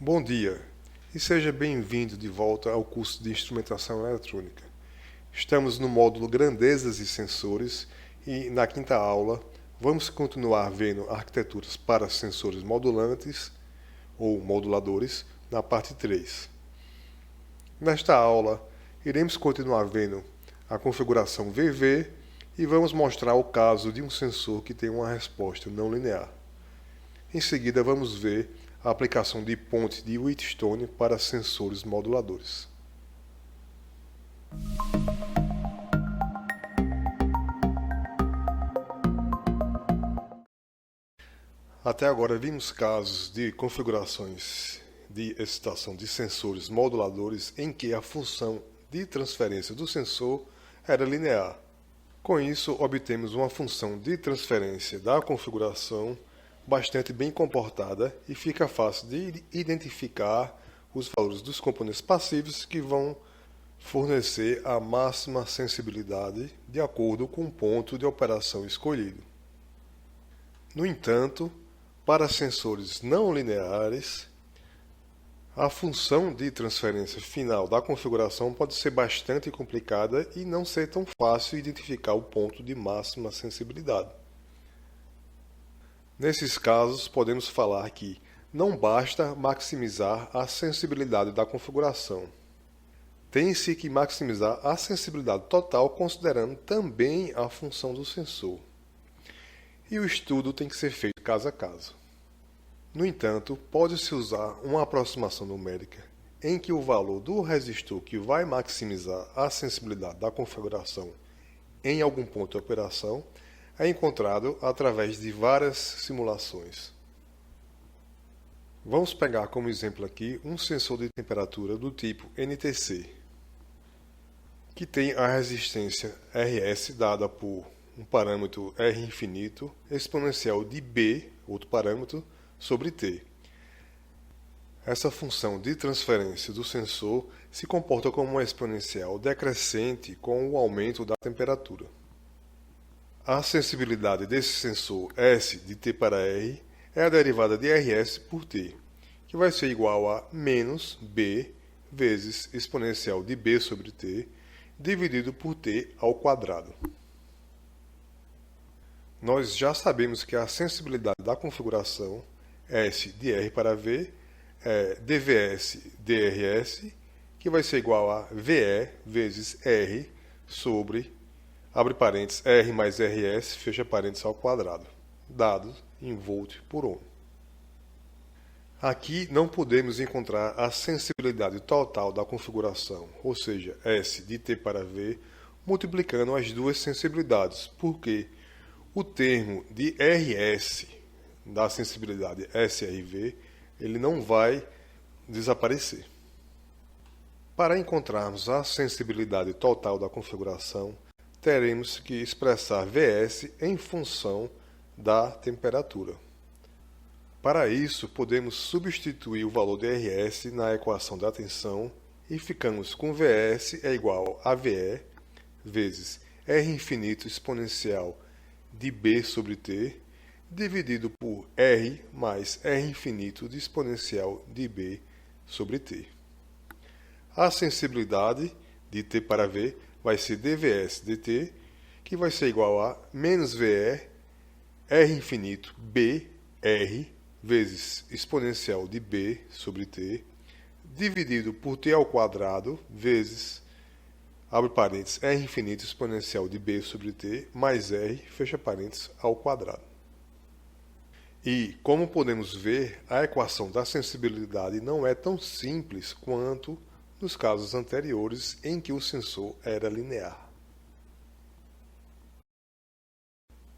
Bom dia e seja bem-vindo de volta ao curso de Instrumentação Eletrônica. Estamos no módulo Grandezas e Sensores e na quinta aula vamos continuar vendo arquiteturas para sensores modulantes ou moduladores na parte 3. Nesta aula, iremos continuar vendo a configuração VV e vamos mostrar o caso de um sensor que tem uma resposta não linear. Em seguida, vamos ver a aplicação de ponte de Wheatstone para sensores moduladores. Até agora vimos casos de configurações de excitação de sensores moduladores em que a função de transferência do sensor era linear. Com isso, obtemos uma função de transferência da configuração bastante bem comportada e fica fácil de identificar os valores dos componentes passivos que vão fornecer a máxima sensibilidade de acordo com o ponto de operação escolhido. No entanto, para sensores não lineares, a função de transferência final da configuração pode ser bastante complicada e não ser tão fácil identificar o ponto de máxima sensibilidade. Nesses casos, podemos falar que não basta maximizar a sensibilidade da configuração. Tem-se que maximizar a sensibilidade total considerando também a função do sensor. E o estudo tem que ser feito caso a caso. No entanto, pode-se usar uma aproximação numérica em que o valor do resistor que vai maximizar a sensibilidade da configuração em algum ponto de operação é encontrado através de várias simulações. Vamos pegar como exemplo aqui um sensor de temperatura do tipo NTC, que tem a resistência RS dada por um parâmetro R infinito exponencial de B, outro parâmetro, sobre T. Essa função de transferência do sensor se comporta como uma exponencial decrescente com o aumento da temperatura. A sensibilidade desse sensor S de T para R é a derivada de RS por T, que vai ser igual a menos B vezes exponencial de B sobre T, dividido por T ao quadrado. Nós já sabemos que a sensibilidade da configuração S de R para V é dVs dRs, que vai ser igual a VE vezes R sobre, abre parênteses, R mais RS, fecha parênteses ao quadrado, dado em volt por ohm. Aqui não podemos encontrar a sensibilidade total da configuração, ou seja, S de T para V, multiplicando as duas sensibilidades, porque o termo de RS da sensibilidade SRV, ele não vai desaparecer. Para encontrarmos a sensibilidade total da configuração, teremos que expressar Vs em função da temperatura. Para isso, podemos substituir o valor de Rs na equação da tensão e ficamos com Vs é igual a VE vezes R infinito exponencial de B sobre T, dividido por R mais R infinito de exponencial de B sobre T. A sensibilidade de T para V vai ser dVs dt, que vai ser igual a menos VE R infinito B R vezes exponencial de B sobre T, dividido por T ao quadrado vezes, abre parênteses, R infinito exponencial de B sobre T, mais R, fecha parênteses, ao quadrado. E, como podemos ver, a equação da sensibilidade não é tão simples quanto nos casos anteriores em que o sensor era linear.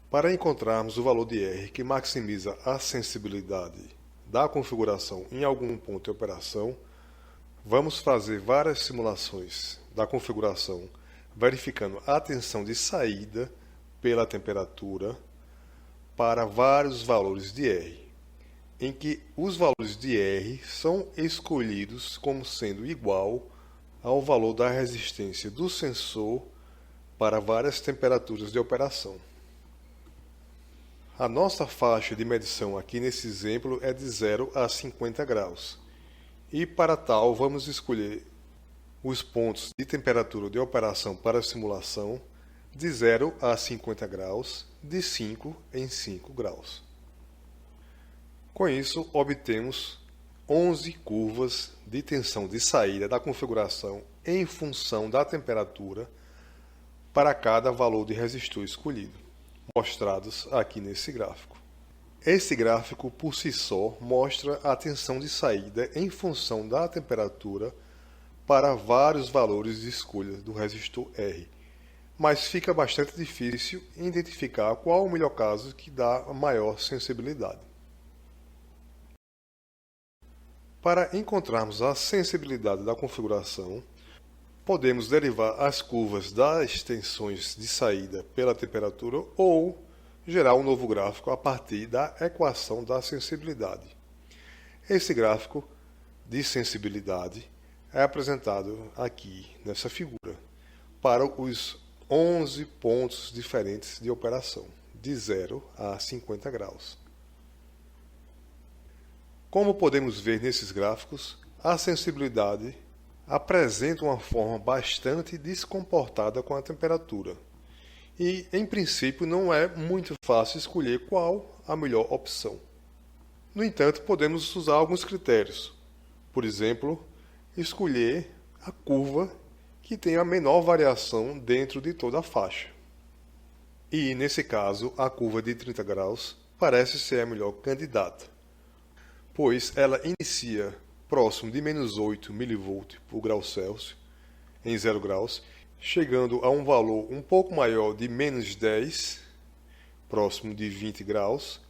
Para encontrarmos o valor de R que maximiza a sensibilidade da configuração em algum ponto de operação, vamos fazer várias simulações da configuração, verificando a tensão de saída pela temperatura para vários valores de R, em que os valores de R são escolhidos como sendo igual ao valor da resistência do sensor para várias temperaturas de operação. A nossa faixa de medição aqui nesse exemplo é de 0 a 50 graus. E para tal, vamos escolher os pontos de temperatura de operação para a simulação de 0 a 50 graus, de 5 em 5 graus. Com isso, obtemos 11 curvas de tensão de saída da configuração em função da temperatura para cada valor de resistor escolhido, mostrados aqui nesse gráfico. Esse gráfico, por si só, mostra a tensão de saída em função da temperatura para vários valores de escolha do resistor R, mas fica bastante difícil identificar qual o melhor caso que dá a maior sensibilidade. Para encontrarmos a sensibilidade da configuração, podemos derivar as curvas das tensões de saída pela temperatura ou gerar um novo gráfico a partir da equação da sensibilidade. Esse gráfico de sensibilidade é apresentado aqui nessa figura para os 11 pontos diferentes de operação, de 0 a 50 graus. Como podemos ver nesses gráficos, a sensibilidade apresenta uma forma bastante descomportada com a temperatura. E, em princípio, não é muito fácil escolher qual a melhor opção. No entanto, podemos usar alguns critérios. Por exemplo, escolher a curva que tem a menor variação dentro de toda a faixa. E, nesse caso, a curva de 30 graus parece ser a melhor candidata, pois ela inicia próximo de menos 8 mV por grau Celsius, em 0 graus, chegando a um valor um pouco maior de menos 10, próximo de 20 graus,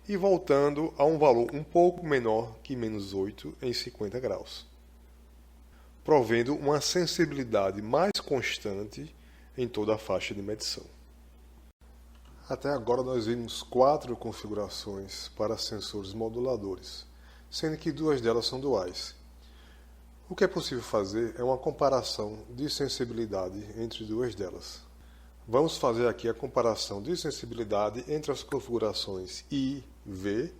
e voltando a um valor um pouco menor que menos 8 em 50 graus, provendo uma sensibilidade mais constante em toda a faixa de medição. Até agora nós vimos 4 configurações para sensores moduladores, sendo que 2 delas são duais. O que é possível fazer é uma comparação de sensibilidade entre 2 delas. Vamos fazer aqui a comparação de sensibilidade entre as configurações IV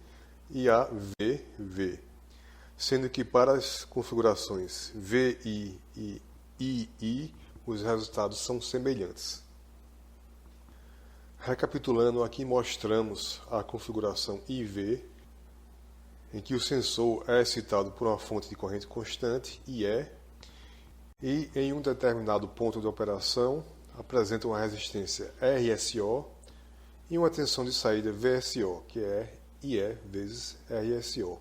e a VV, sendo que para as configurações VI e II os resultados são semelhantes. Recapitulando, aqui mostramos a configuração IV, em que o sensor é excitado por uma fonte de corrente constante, IE, e em um determinado ponto de operação apresenta uma resistência RSO e uma tensão de saída VSO, que é IE vezes RSO.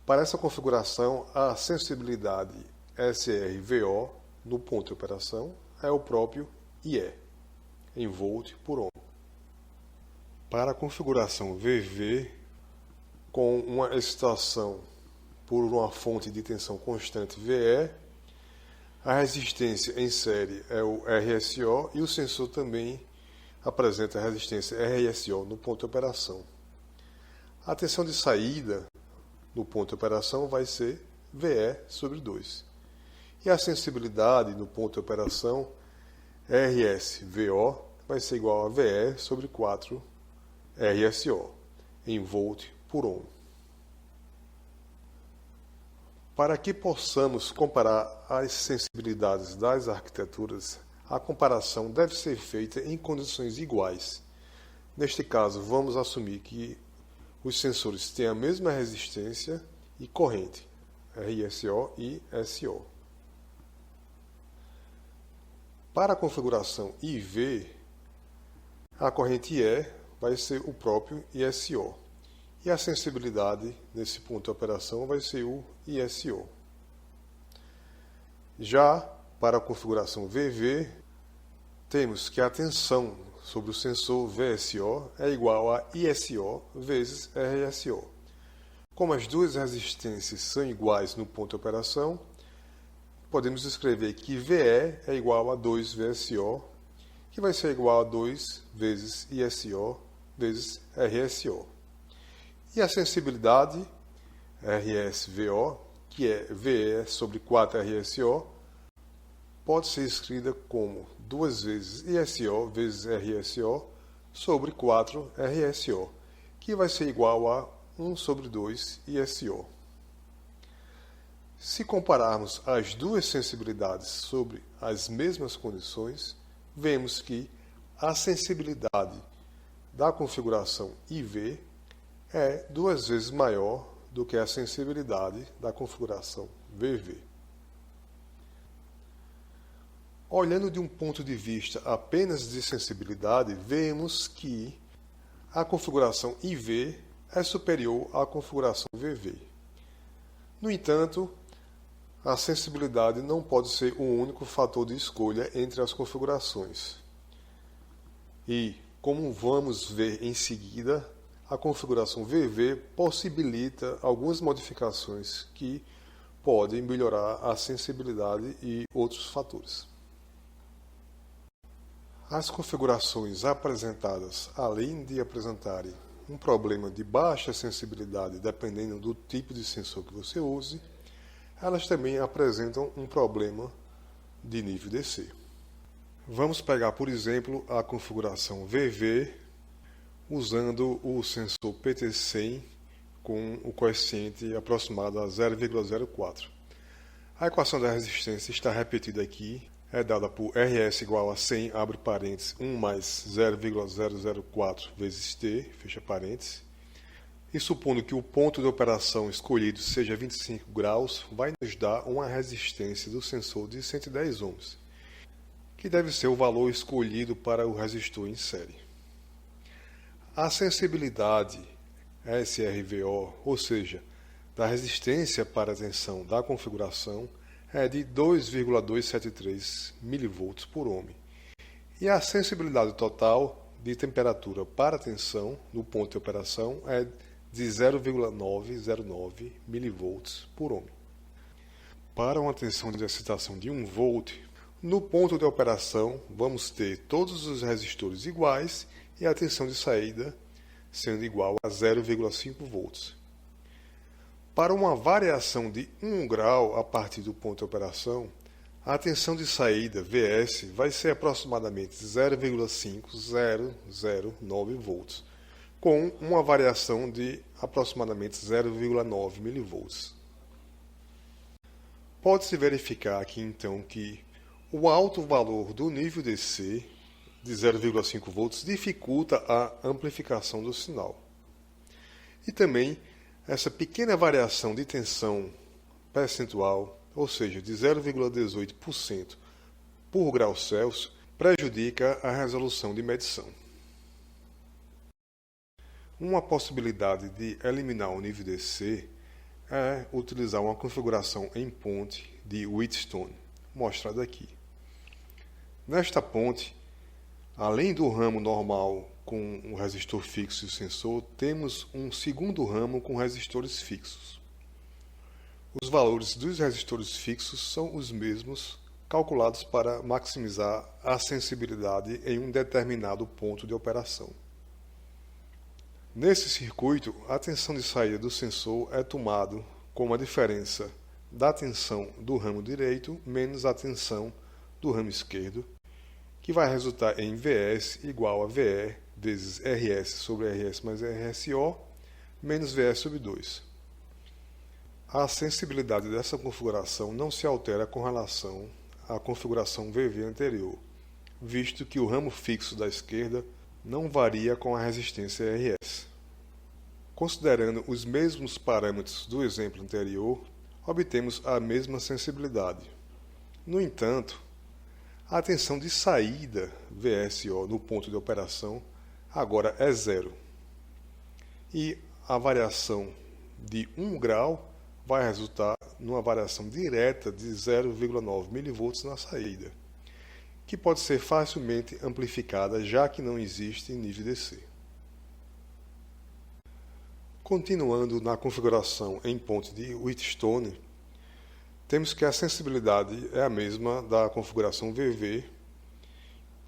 Para essa configuração, a sensibilidade SRVO no ponto de operação é o próprio IE, em volt por ohm. Para a configuração VV, com uma excitação por uma fonte de tensão constante VE, a resistência em série é o RSO e o sensor também apresenta a resistência RSO no ponto de operação. A tensão de saída no ponto de operação vai ser VE sobre 2. E a sensibilidade no ponto de operação RSVO vai ser igual a VE sobre 4 RSO, em volt por ohm. Para que possamos comparar as sensibilidades das arquiteturas, a comparação deve ser feita em condições iguais. Neste caso, vamos assumir que os sensores têm a mesma resistência e corrente, RSO e SO. Para a configuração IV, a corrente E vai ser o próprio ISO. E a sensibilidade nesse ponto de operação vai ser o ISO. Já para a configuração VV, temos que a tensão sobre o sensor VSO é igual a ISO vezes RSO. Como as duas resistências são iguais no ponto de operação, podemos escrever que VE é igual a 2 VSO, que vai ser igual a 2 vezes ISO vezes RSO. E a sensibilidade RSVO, que é VE sobre 4 RSO, pode ser escrita como 2 vezes ISO vezes RSO sobre 4 RSO, que vai ser igual a 1 sobre 2 ISO. Se compararmos as duas sensibilidades sobre as mesmas condições, vemos que a sensibilidade da configuração IV é 2 vezes maior do que a sensibilidade da configuração VV. Olhando de um ponto de vista apenas de sensibilidade, vemos que a configuração IV é superior à configuração VV. No entanto, a sensibilidade não pode ser o único fator de escolha entre as configurações. E, como vamos ver em seguida, a configuração VV possibilita algumas modificações que podem melhorar a sensibilidade e outros fatores. As configurações apresentadas, além de apresentarem um problema de baixa sensibilidade, dependendo do tipo de sensor que você use, elas também apresentam um problema de nível DC. Vamos pegar, por exemplo, a configuração VV usando o sensor PT100 com o coeficiente aproximado a 0,04. A equação da resistência está repetida aqui, é dada por RS igual a 100, abre parênteses, 1 mais 0,004 vezes T, fecha parênteses. E supondo que o ponto de operação escolhido seja 25 graus, vai nos dar uma resistência do sensor de 110 ohms, que deve ser o valor escolhido para o resistor em série. A sensibilidade SRVO, ou seja, da resistência para a tensão da configuração, é de 2,273 mV por ohm. E a sensibilidade total de temperatura para a tensão no ponto de operação é de 0,909 mV por ohm. Para uma tensão de excitação de 1 volt, no ponto de operação vamos ter todos os resistores iguais e a tensão de saída sendo igual a 0,5 volts. Para uma variação de 1 grau a partir do ponto de operação, a tensão de saída, Vs, vai ser aproximadamente 0,5009 volts, com uma variação de aproximadamente 0,9 mV. Pode-se verificar aqui então que o alto valor do nível DC, de 0,5 volts, dificulta a amplificação do sinal. E também essa pequena variação de tensão percentual, ou seja, de 0,18% por grau Celsius, prejudica a resolução de medição. Uma possibilidade de eliminar o nível DC é utilizar uma configuração em ponte de Wheatstone, mostrada aqui. Nesta ponte, além do ramo normal com o resistor fixo e o sensor, temos um segundo ramo com resistores fixos. Os valores dos resistores fixos são os mesmos, calculados para maximizar a sensibilidade em um determinado ponto de operação. Nesse circuito, a tensão de saída do sensor é tomado como a diferença da tensão do ramo direito menos a tensão do ramo esquerdo, que vai resultar em Vs igual a VE vezes RS sobre RS mais RSO, menos VE sobre 2. A sensibilidade dessa configuração não se altera com relação à configuração VV anterior, visto que o ramo fixo da esquerda não varia com a resistência RS. Considerando os mesmos parâmetros do exemplo anterior, obtemos a mesma sensibilidade. No entanto, a tensão de saída, VSO, no ponto de operação, agora é zero. E a variação de 1 grau vai resultar numa variação direta de 0,9 mV na saída, que pode ser facilmente amplificada, já que não existe nível DC. Continuando na configuração em ponte de Wheatstone, temos que a sensibilidade é a mesma da configuração VV,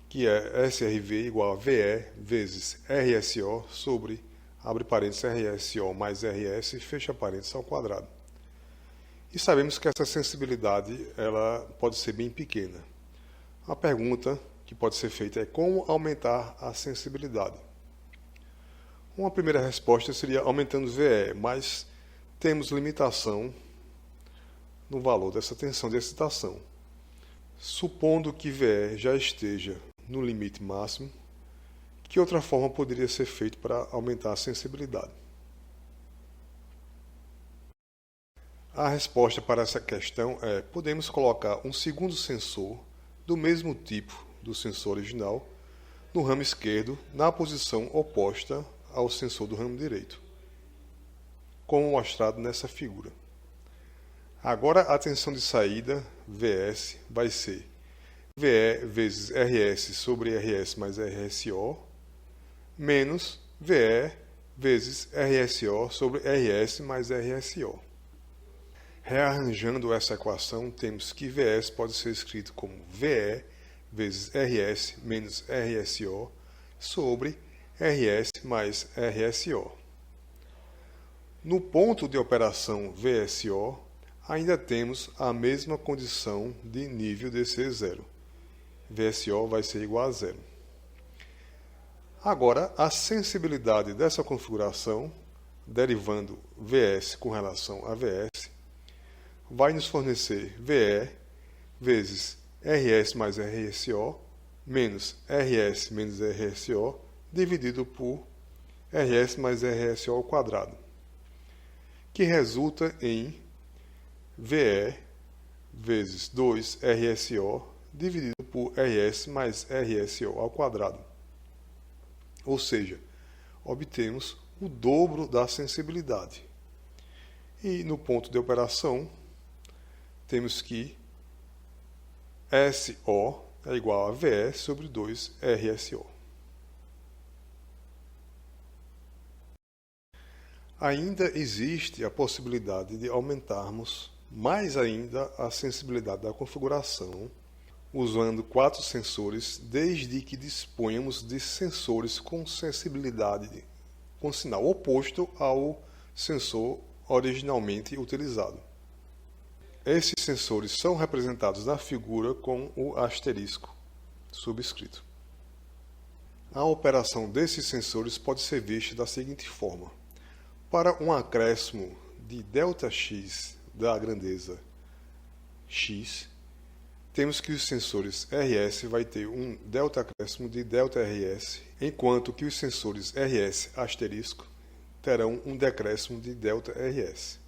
que é SRV igual a VE vezes RSO sobre, abre parênteses, RSO mais RS, fecha parênteses ao quadrado. E sabemos que essa sensibilidade ela pode ser bem pequena. A pergunta que pode ser feita é como aumentar a sensibilidade. Uma primeira resposta seria aumentando VE, mas temos limitação no valor dessa tensão de excitação. Supondo que VE já esteja no limite máximo, que outra forma poderia ser feita para aumentar a sensibilidade? A resposta para essa questão é: podemos colocar um segundo sensor do mesmo tipo do sensor original no ramo esquerdo na posição oposta ao sensor do ramo direito, como mostrado nessa figura. Agora a tensão de saída, Vs, vai ser VE vezes RS sobre RS mais RSO, menos VE vezes RSO sobre RS mais RSO. Rearranjando essa equação, temos que Vs pode ser escrito como VE vezes RS menos RSO sobre RS mais RSO. No ponto de operação VSO, ainda temos a mesma condição de nível DC0. VSO vai ser igual a zero. Agora, a sensibilidade dessa configuração, derivando Vs com relação a Vs, vai nos fornecer VE vezes RS mais RSO menos RS menos RSO dividido por RS mais RSO ao quadrado, que resulta em VE vezes 2RSO dividido por RS mais RSO ao quadrado. Ou seja, obtemos o dobro da sensibilidade. E no ponto de operação, temos que SO é igual a VE sobre 2RSO. Ainda existe a possibilidade de aumentarmos mais ainda a sensibilidade da configuração usando 4 sensores, desde que disponhamos de sensores com sensibilidade com sinal oposto ao sensor originalmente utilizado. Esses sensores são representados na figura com o asterisco subscrito. A operação desses sensores pode ser vista da seguinte forma: para um acréscimo de ΔX da grandeza x, temos que os sensores RS vai ter um delta acréscimo de ΔRS, enquanto que os sensores RS asterisco terão um decréscimo de ΔRS.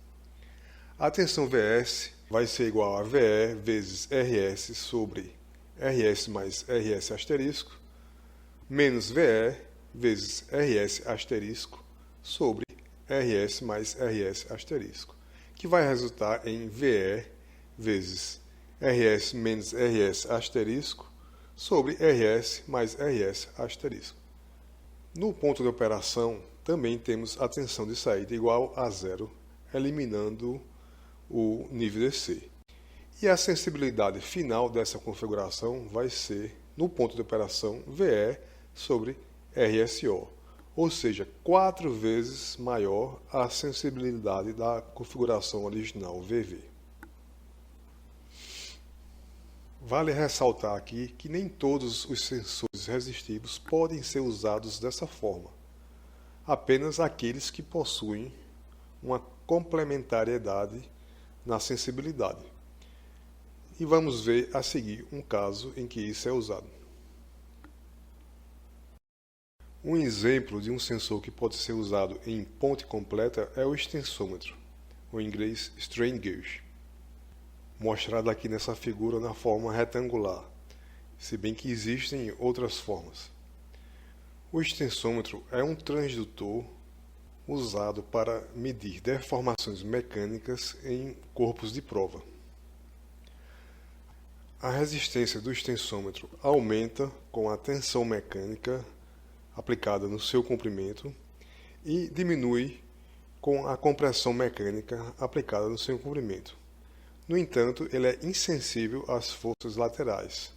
A tensão Vs vai ser igual a VE vezes RS sobre RS mais RS asterisco, menos VE vezes RS asterisco sobre RS mais RS asterisco, que vai resultar em VE vezes RS menos RS asterisco sobre RS mais RS asterisco. No ponto de operação, também temos a tensão de saída igual a zero, eliminando o nível DC. E a sensibilidade final dessa configuração vai ser, no ponto de operação, VE sobre RSO, ou seja, 4 vezes maior a sensibilidade da configuração original VV. Vale ressaltar aqui que nem todos os sensores resistivos podem ser usados dessa forma, apenas aqueles que possuem uma complementariedade na sensibilidade. E vamos ver a seguir um caso em que isso é usado. Um exemplo de um sensor que pode ser usado em ponte completa é o extensômetro, ou em inglês strain gauge, mostrado aqui nessa figura na forma retangular, se bem que existem outras formas. O extensômetro é um transdutor usado para medir deformações mecânicas em corpos de prova. A resistência do extensômetro aumenta com a tensão mecânica aplicada no seu comprimento e diminui com a compressão mecânica aplicada no seu comprimento. No entanto, ele é insensível às forças laterais.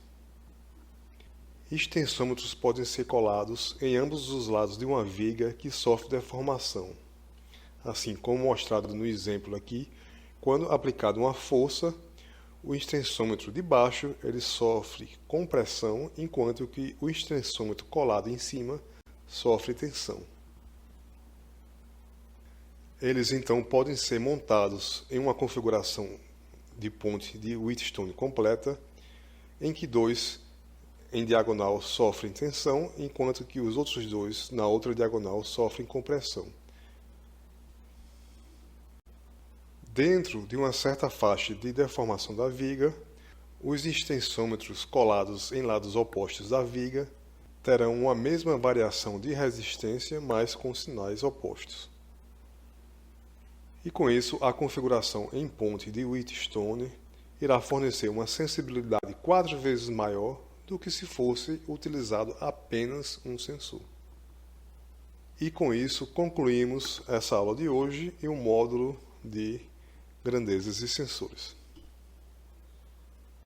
Extensômetros podem ser colados em ambos os lados de uma viga que sofre deformação, assim como mostrado no exemplo aqui. Quando aplicada uma força, o extensômetro de baixo ele sofre compressão, enquanto que o extensômetro colado em cima sofre tensão. Eles então podem ser montados em uma configuração de ponte de Wheatstone completa, em que dois em diagonal sofrem tensão, enquanto que os outros dois na outra diagonal sofrem compressão. Dentro de uma certa faixa de deformação da viga, os extensômetros colados em lados opostos da viga terão uma mesma variação de resistência, mas com sinais opostos. E com isso, a configuração em ponte de Wheatstone irá fornecer uma sensibilidade 4 vezes maior do que se fosse utilizado apenas um sensor. E com isso, concluímos essa aula de hoje e o módulo de grandezas e sensores.